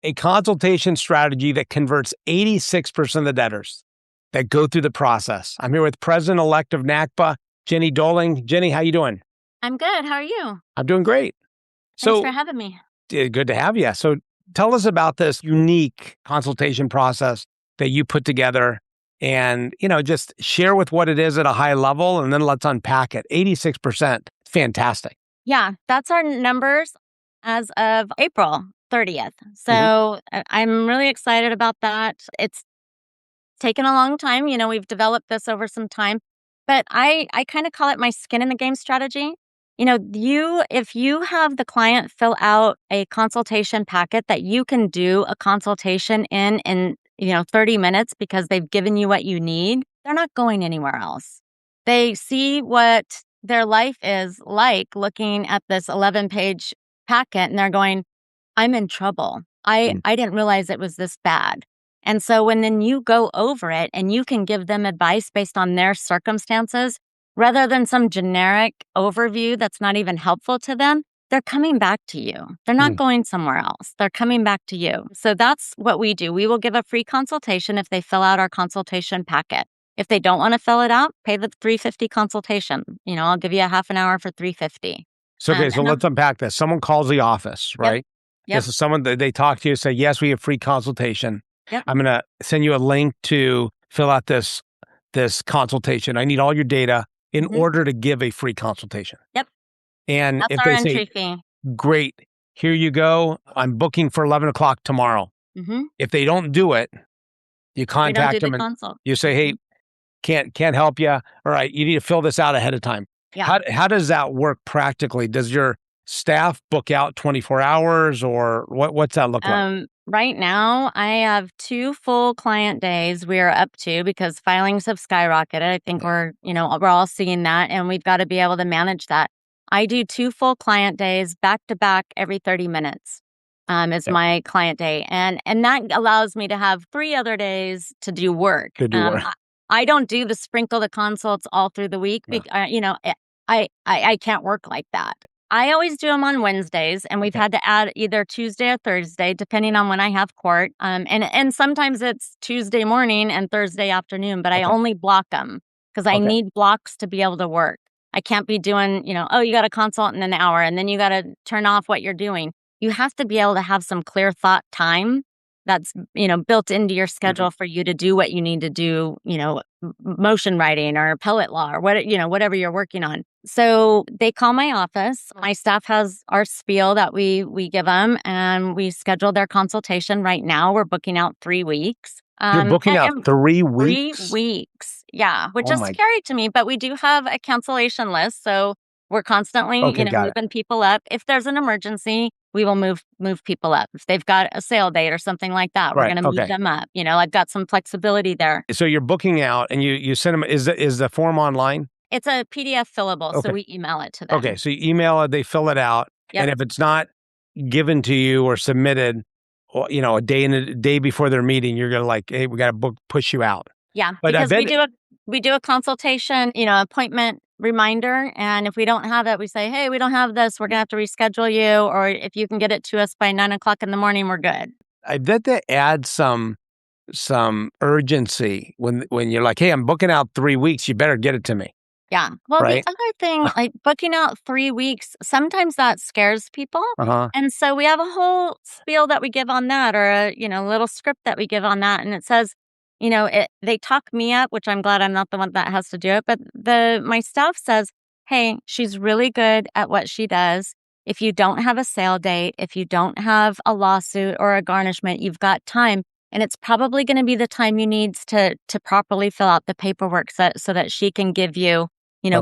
a consultation strategy that converts 86% of the debtors that go through the process. I'm here with President-elect of NACBA, Jenny Doling. Jenny, how you doing? I'm good. How are you? I'm doing great. Thanks for having me. Good to have you. So tell us about this unique consultation process that you put together and, just share with what it is at a high level, and then let's unpack it. 86%, fantastic. Yeah, that's our numbers as of April 30th. So I'm really excited about that. It's taken a long time. We've developed this over some time, but I kind of call it my skin in the game strategy. If you have the client fill out a consultation packet that you can do a consultation in 30 minutes because they've given you what you need, they're not going anywhere else. They see what their life is like looking at this 11-page packet and they're going, I'm in trouble. I didn't realize it was this bad. And so then you go over it and you can give them advice based on their circumstances, rather than some generic overview that's not even helpful to them, they're coming back to you. They're not going somewhere else. They're coming back to you. So that's what we do. We will give a free consultation if they fill out our consultation packet. If they don't want to fill it out, pay the $350 consultation. I'll give you a half an hour for $350. So, so let's unpack this. Someone calls the office, right? Yep. This is someone that they talk to you, say, yes, we have free consultation. Yep. I'm going to send you a link to fill out this consultation. I need all your data in order to give a free consultation. Yep. And that's if our they entry say, fee. Great, here you go. I'm booking for 11 o'clock tomorrow. If they don't do it, you contact them and consult. You say, hey, can't help you. All right, you need to fill this out ahead of time. Yeah. How does that work practically? Does your staff book out 24 hours or what's that look like? Right now, I have 2 full client days we are up to because filings have skyrocketed. I think we're all seeing that, and we've got to be able to manage that. I do 2 full client days back to back every 30 minutes is my client day. And that allows me to have 3 other days to do work. I don't do the sprinkle the consults all through the week. I can't work like that. I always do them on Wednesdays, and we've had to add either Tuesday or Thursday, depending on when I have court. And sometimes it's Tuesday morning and Thursday afternoon, but I only block them because I need blocks to be able to work. I can't be doing, you got a consult in an hour, and then you got to turn off what you're doing. You have to be able to have some clear thought time that's, built into your schedule for you to do what you need to do, motion writing or appellate law or whatever you're working on. So they call my office. My staff has our spiel that we give them, and we schedule their consultation. Right now, we're booking out 3 weeks. You're booking out 3 weeks? 3 weeks, yeah, which is scary to me. But we do have a cancellation list, so we're constantly moving people up. If there's an emergency, we will move people up. If they've got a sale date or something like that, we're going to move them up. I've got some flexibility there. So you're booking out, and you send them. Is the form online? It's a PDF fillable, so we email it to them. Okay, so you email it, they fill it out, and if it's not given to you or submitted, a day before their meeting, you're gonna hey, we got to push you out. Yeah, but because we do a consultation, appointment reminder, and if we don't have it, we say, hey, we don't have this, we're gonna have to reschedule you, or if you can get it to us by 9 o'clock in the morning, we're good. I bet that adds some urgency when you're like, hey, I'm booking out 3 weeks, you better get it to me. Yeah. Well, the other thing, like booking out 3 weeks, sometimes that scares people. And so we have a whole spiel that we give on that, or a little script that we give on that. And it says, they talk me up, which I'm glad I'm not the one that has to do it. But my staff says, hey, she's really good at what she does. If you don't have a sale date, if you don't have a lawsuit or a garnishment, you've got time. And it's probably going to be the time you need to properly fill out the paperwork so that she can give you,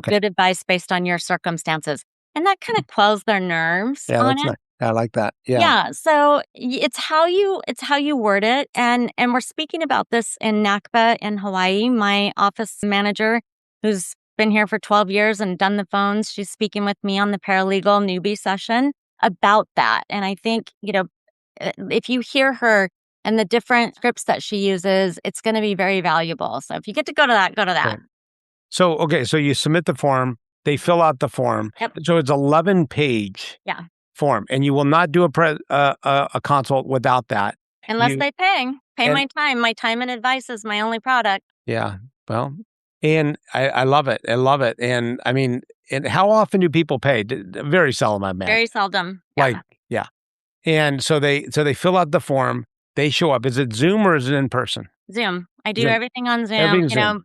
good advice based on your circumstances. And that kind of quells their nerves on it. Nice. I like that. Yeah. Yeah. So it's how you word it. And we're speaking about this in NACBA in Hawaii. My office manager, who's been here for 12 years and done the phones, she's speaking with me on the paralegal newbie session about that. And I think, if you hear her and the different scripts that she uses, it's going to be very valuable. So if you get to go to that, go to that. So, so you submit the form, they fill out the form. Yep. So it's 11 page. Yeah. form, and you will not do a consult without that. Unless they pay and my time. My time and advice is my only product. yeah, well, and I love it. I love it. And I mean, and how often do people pay? Very seldom, I imagine. Very seldom. Like, Yeah. yeah. And so they fill out the form. They show up. Is it Zoom or is it in person? Zoom. I do Zoom. everything on Zoom. Everything's Zoom.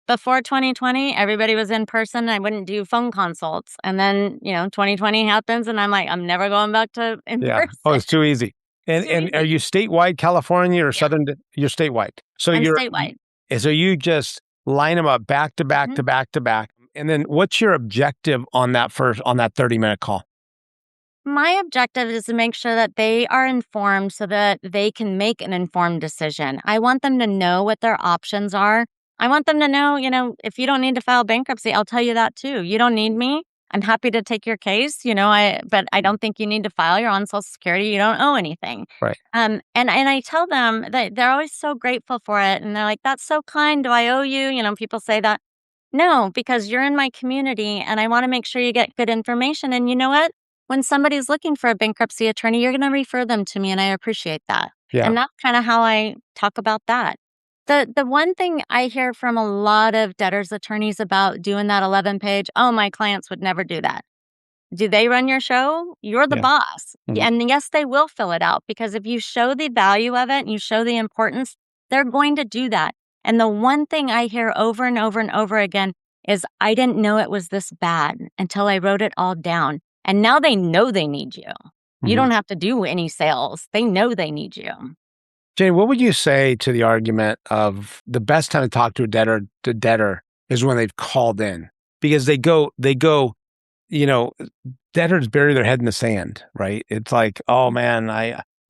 Before 2020, everybody was in person. I wouldn't do phone consults. And then, 2020 happens and I'm like, I'm never going back to in Yeah. Oh, person. it's too easy. It's too And are easy. you statewide, California or Southern? You're statewide. So I'm statewide. so you just line them up back to back Mhm. to back to back. And then what's your objective on that 30-minute call? My objective is to make sure that they are informed so that they can make an informed decision. I want them to know what their options are. I want them to know, if you don't need to file bankruptcy, I'll tell you that too. You don't need me. I'm happy to take your case, but I don't think you need to file. You're on Social Security. You don't owe anything. Right. And I tell them that they're always so grateful for it. And they're like, that's so kind. Do I owe you? People say that. No, because you're in my community and I want to make sure you get good information. And you know what? When somebody's looking for a bankruptcy attorney, you're going to refer them to me, and I appreciate that. Yeah. And that's kind of how I talk about that. The one thing I hear from a lot of debtors attorneys about doing that 11-page, oh, my clients would never do that. Do they run your show? You're the Yeah. boss. Mhm. And yes, they will fill it out because if you show the value of it and you show the importance, they're going to do that. And the one thing I hear over and over and over again is, I didn't know it was this bad until I wrote it all down. And now they know they need you. You Mhm. don't have to do any sales. They know they need you. Jane, what would you say to the argument of the best time to talk to a debtor is when they've called in? Because they go, debtors bury their head in the sand, right? It's like, oh man,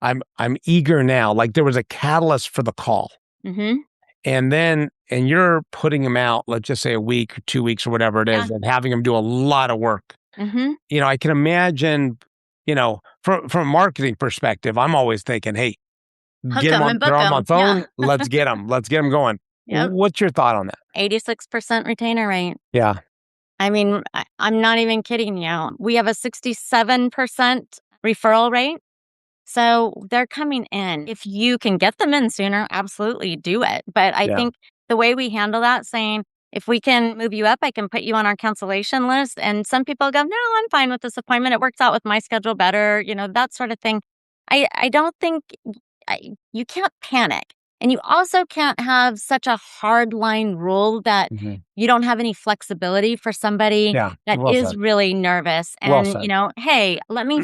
I'm eager now. Like there was a catalyst for the call. Mm-hmm. And you're putting them out, let's just say a week or 2 weeks or whatever it is, Yeah. and having them do a lot of work. Mm-hmm. I can imagine, from a marketing perspective, I'm always thinking, hey, Hook 'em and book they're on my 'em. phone. Yeah. Let's get them going. Yep. What's your thought on that? 86% retainer rate. Yeah. I mean, I'm not even kidding you. We have a 67% referral rate. So they're coming in. If you can get them in sooner, absolutely do it. But I Yeah. think the way we handle that, saying, if we can move you up, I can put you on our cancellation list. And some people go, no, I'm fine with this appointment. It works out with my schedule better, that sort of thing. I don't think you can't panic. And you also can't have such a hard line rule that Mhm. you don't have any flexibility for somebody Yeah. that Well is said. really nervous. Well And, said. hey, let me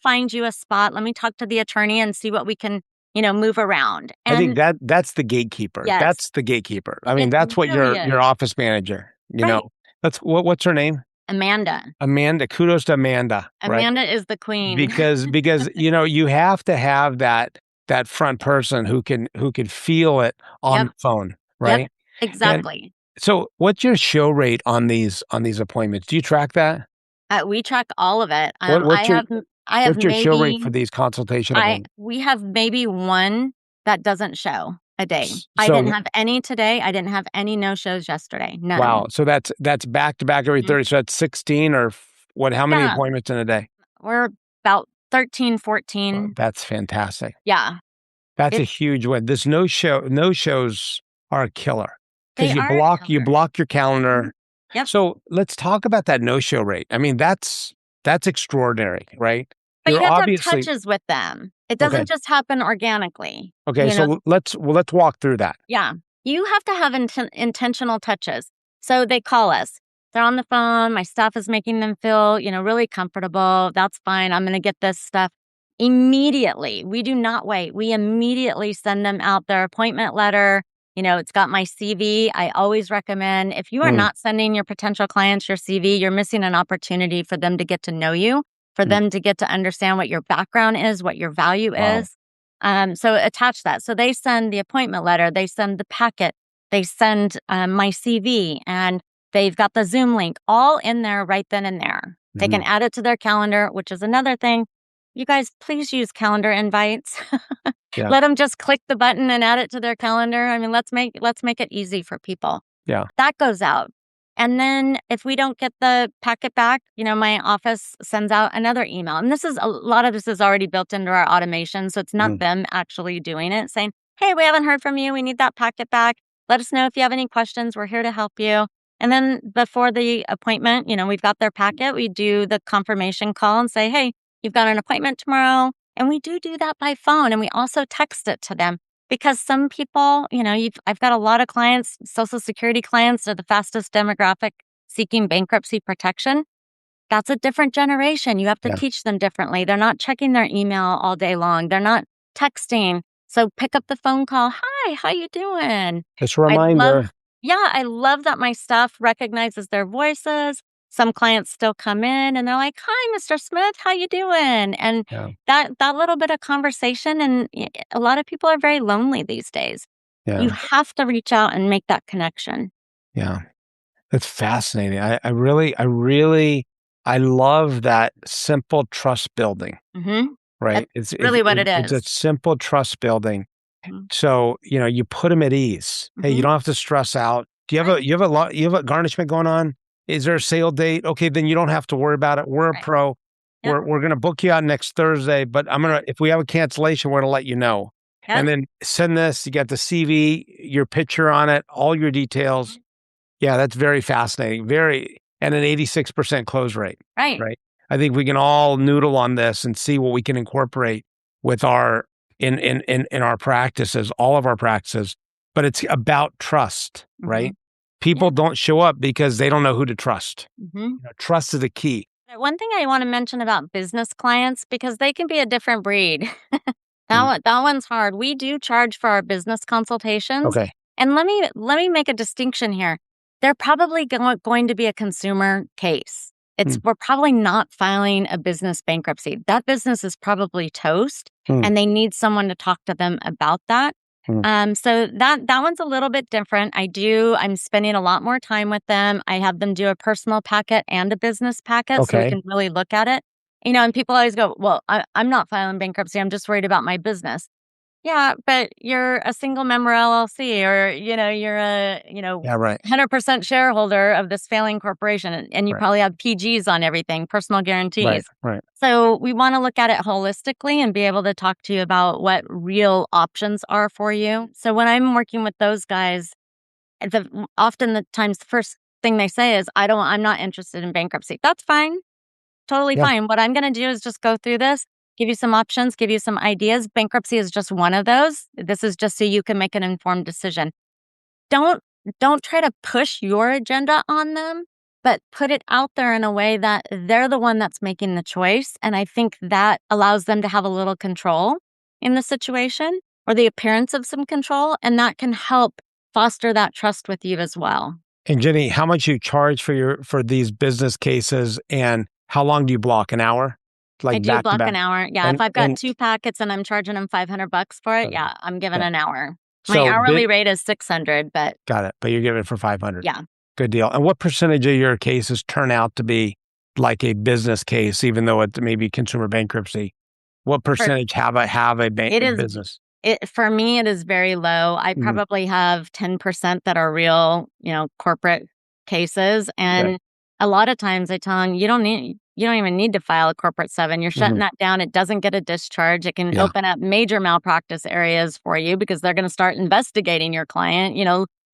find you a spot. Let me talk to the attorney and see what we can, move around. I think And that's the gatekeeper. yes, That's the gatekeeper. I mean, it that's what really your is. office manager, Right. That's what's her name? Amanda. Amanda. Kudos to Amanda. Right? Amanda is the queen. Because you have to have that front person who can feel it on Yep. the phone, Yep. right? Exactly. So what's your show rate on these appointments? Do you track that? We track all of it. What's your I have what's your show rate maybe for these consultation appointments? we have maybe one that doesn't show a day. I So didn't have any today. I didn't have any no shows yesterday. None. wow. So that's back to back every Mhm. 30. So that's 16 or what? How many Yeah. appointments in a day? We're about 13, 14. That's fantastic. Yeah. That's a It's huge win. This no shows are a killer because They you are you killer. block your calendar. Yep. So let's talk about that no show rate. I mean, that's extraordinary, right? But You're you have to have obviously touches with them. It okay. doesn't just happen organically. Okay, You know, so let's walk through that. Yeah. You have to have intentional touches. So they call us. They're on the phone. My staff is making them feel, really comfortable. That's fine. I'm going to get this stuff immediately. We do not wait. We immediately send them out their appointment letter. It's got my CV. I always recommend if you are Mm. not sending your potential clients your CV, you're missing an opportunity for them to get to know you, for Mm. them to get to understand what your background is, what your value Wow. is. So attach that. So they send the appointment letter, they send the packet, they send my CV, and they've got the Zoom link all in there right then and there. They can add it to their calendar, which is another thing. You guys, please use calendar invites. Yeah. Let them just click the button and add it to their calendar. I mean, let's make it easy for people. Yeah. That goes out. And then if we don't get the packet back, my office sends out another email. And a lot of this is already built into our automation. So it's not Mhm. them actually doing it, saying, hey, we haven't heard from you. We need that packet back. Let us know if you have any questions. We're here to help you. And then before the appointment, we've got their packet. We do the confirmation call and say, hey, you've got an appointment tomorrow. And we do that by phone. And we also text it to them because some people, I've got a lot of clients, Social Security clients are the fastest demographic seeking bankruptcy protection. That's a different generation. You have to Yeah. teach them differently. They're not checking their email all day long. They're not texting. So pick up the phone call. Hi, how you doing? Just a I love, reminder. I love that my staff recognizes their voices. Some clients still come in and they're like, "Hi, Mr. Smith, how you doing?" And Yeah. that little bit of conversation, and a lot of people are very lonely these days. You Yeah. have to reach out and make that connection. Yeah. That's fascinating. I love that simple trust building, Mhm. right? That's really what it It's a is. simple trust building. Mhm. So, you put them at ease. Hey, you Mhm. don't have to stress out. Do Right, you have a garnishment going on? Is there a sale date? Okay, then you don't have to worry about it. We're a right. pro. Yep, We're gonna book you out next Thursday, but if we have a cancellation, we're gonna let you know. yep. And then send this, you got the CV, your picture on it, all your details. Yeah, that's very fascinating. And an 86% close rate, Right. right? I think we can all noodle on this and see what we can incorporate with our in our practices, all of our practices. But it's about trust, right? Mhm. People Yeah. don't show up because they don't know who to trust. Mhm. Trust is the key. One thing I wanna mention about business clients, because they can be a different breed. Mm. That one's hard. We do charge for our business consultations, Okay. and let me make a distinction here. They're probably going to be a consumer case. Mm, We're probably not filing a business bankruptcy. That business is probably toast, mm, and they need someone to talk to them about that. mm. So that one's a little bit different. I'm spending a lot more time with them. I have them do a personal packet and a business packet so we Okay. can really look at it. And people always go, well, I'm not filing bankruptcy. I'm just worried about my business. Yeah, but you're a single member LLC, or, you're a, Yeah, right. 100% shareholder of this failing corporation, and you Right. probably have PGs on everything, personal Right. guarantees. Right. So we want to look at it holistically and be able to talk to you about what real options are for you. So when I'm working with those guys, often the times the first thing they say is, I'm not interested in bankruptcy. That's fine. Totally Yeah. fine. What I'm gonna do is just go through this, give you some options, give you some ideas. Bankruptcy is just one of those. This is just so you can make an informed decision. Don't don't try to push your agenda on them, but put it out there in a way that they're the one that's making the choice. And I think that allows them to have a little control in the situation, or the appearance of some control, and that can help foster that trust with you as well. And Jenny, how much you charge for these business cases, and how long do you block? An hour? I Like do back to block back? an hour. Yeah, if And I've got 2 packets and I'm charging them $500 for it, okay. yeah, I'm giving Okay. an hour. My So hourly rate is 600, but got it. But you're giving it for 500. yeah. Good deal. And what percentage of your cases turn out to be like a business case, even though it may be consumer bankruptcy? What For percentage it a is business? for me, it is very low. I Mhm. probably have 10% that are real, corporate cases, Okay. and a lot of times I tell them, you don't even need to file a corporate 7. You're shutting Mhm. that down. It doesn't get a discharge. It can Yeah. open up major malpractice areas for you because they're gonna start investigating your client,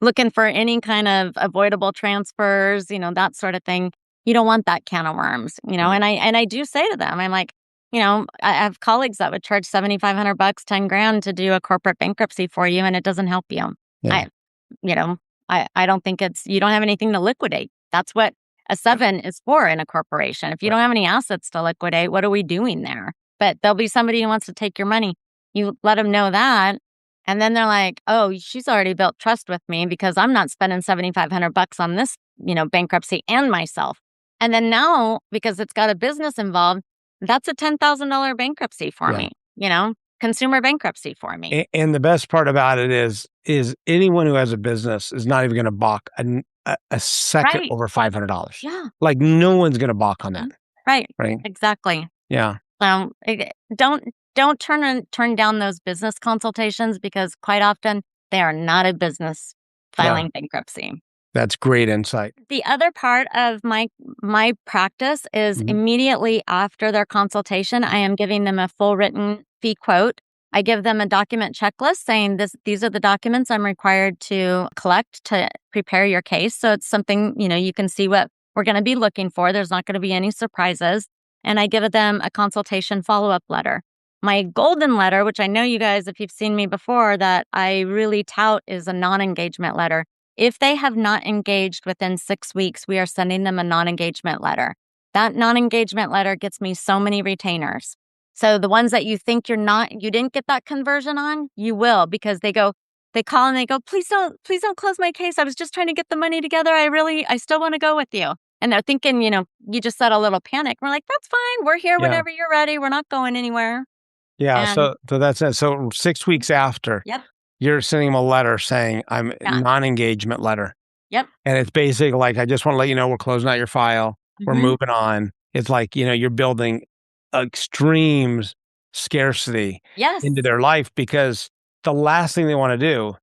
looking for any kind of avoidable transfers, that sort of thing. You don't want that can of worms, Right. and I do say to them, I'm like, I have colleagues that would charge $7,500, 10 grand to do a corporate bankruptcy for you, and it doesn't help you. Yeah. I, you know, I don't think you don't have anything to liquidate. That's what a Yeah. 7 is for in a corporation. If you Right. don't have any assets to liquidate, what are we doing there? But there'll be somebody who wants to take your money. You let them know that. And then they're like, oh, she's already built trust with me because I'm not spending $7,500 on this, bankruptcy and myself. And then now, because it's got a business involved, that's a $10,000 bankruptcy for Yeah. me, consumer bankruptcy for me. And the best part about it is anyone who has a business is not even going to balk a second Right. over $500. Yeah. Like no one's going to balk on that, Mhm. Right. right? Exactly. Yeah. Don't turn down those business consultations because quite often they are not a business Yeah. filing bankruptcy. That's great insight. The other part of my practice is immediately after their consultation, I am giving them a full written fee quote. I give them a document checklist saying these are the documents I'm required to collect to prepare your case. So it's something, you can see what we're going to be looking for. There's not going to be any surprises. And I give them a consultation follow-up letter. My golden letter, which I know you guys, if you've seen me before, that I really tout, is a non-engagement letter. If they have not engaged within 6 weeks, we are sending them a non-engagement letter. That non-engagement letter gets me so many retainers. So the ones that you think you didn't get that conversion on, you will, because they call and they go, please don't close my case. I was just trying to get the money together. I still want to go with you. And they're thinking, you just said a little panic. We're like, that's fine. We're here whenever you're ready. We're not going anywhere. Yeah. And, so that's it. So 6 weeks after, yep. You're sending them a letter saying non-engagement letter. Yep. And it's basically like, I just want to let you know we're closing out your file. We're moving on. It's like, you're building extreme scarcity into their life, because the last thing they want to do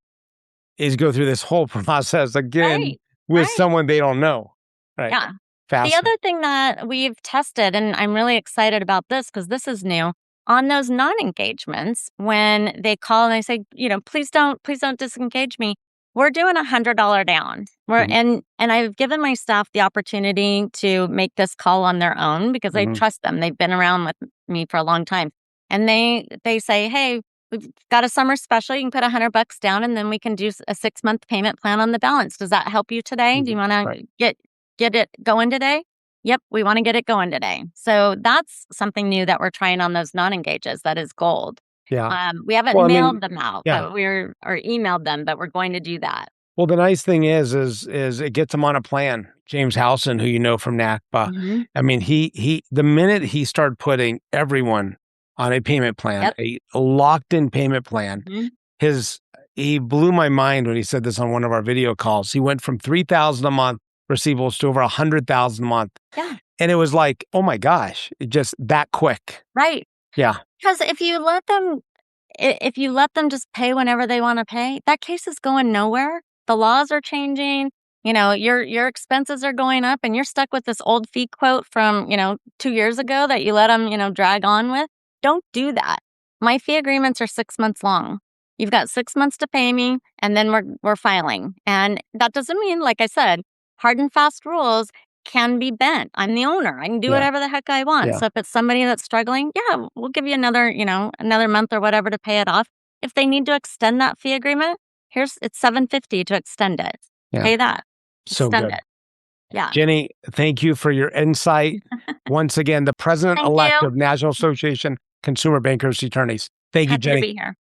is go through this whole process again with someone they don't know. Right. Yeah. Fast. The other thing that we've tested, and I'm really excited about this because this is new, on those non-engagements, when they call and they say, please don't disengage me, we're doing $100 down. And I've given my staff the opportunity to make this call on their own because I trust them. They've been around with me for a long time. And they say, hey, we've got a summer special. You can put $100 down and then we can do a 6-month payment plan on the balance. Does that help you today? Do you want to get it going today? Yep, we want to get it going today. So that's something new that we're trying on those non-engages. That is gold. Yeah. We haven't mailed them out, but or emailed them, but we're going to do that. Well, the nice thing is it gets them on a plan. James Howson, who you know from NACBA, I mean, he the minute he started putting everyone on a payment plan, a locked-in payment plan, he blew my mind when he said this on one of our video calls. He went from $3,000 a month receivables to over $100,000 a month. Yeah. And it was like, oh my gosh, just that quick. Right. Yeah. Because if you let them just pay whenever they want to pay, that case is going nowhere. The laws are changing. Your expenses are going up, and you're stuck with this old fee quote from 2 years ago that you let them drag on with. Don't do that. My fee agreements are 6 months long. You've got 6 months to pay me, and then we're filing. And that doesn't mean, like I said, hard and fast rules can be bent. I'm the owner. I can do whatever the heck I want. So if it's somebody that's struggling, we'll give you another month or whatever to pay it off. If they need to extend that fee agreement, it's $750 to extend it. Pay that. So extend good. it. Yeah. Jenny, thank you for your insight. Once again, the president-elect of National Association Consumer Bankruptcy Attorneys. Thank you, Jenny. Happy to be here.